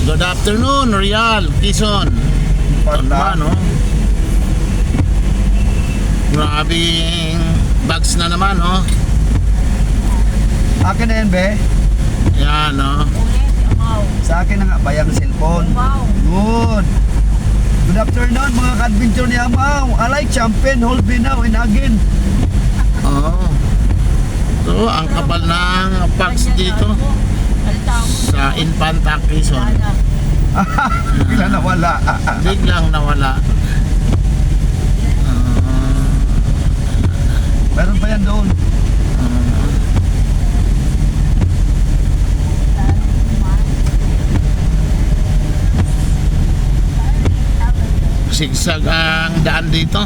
Good afternoon, Real, Quezon. Ito naman, oh. Grabing bags na naman, oh. Akin na yan, be. Yan, oh. Sa akin na nga ba yung cellphone? Good. Good afternoon mga ka-adventure ni Amaw. Alay, champion, hold me now and again. Oh. So, ang kapal ng packs dito sa Infanta, Quezon. Bigla nawala. Biglang nawala. Meron pa yan doon. Sigsag ang daan dito.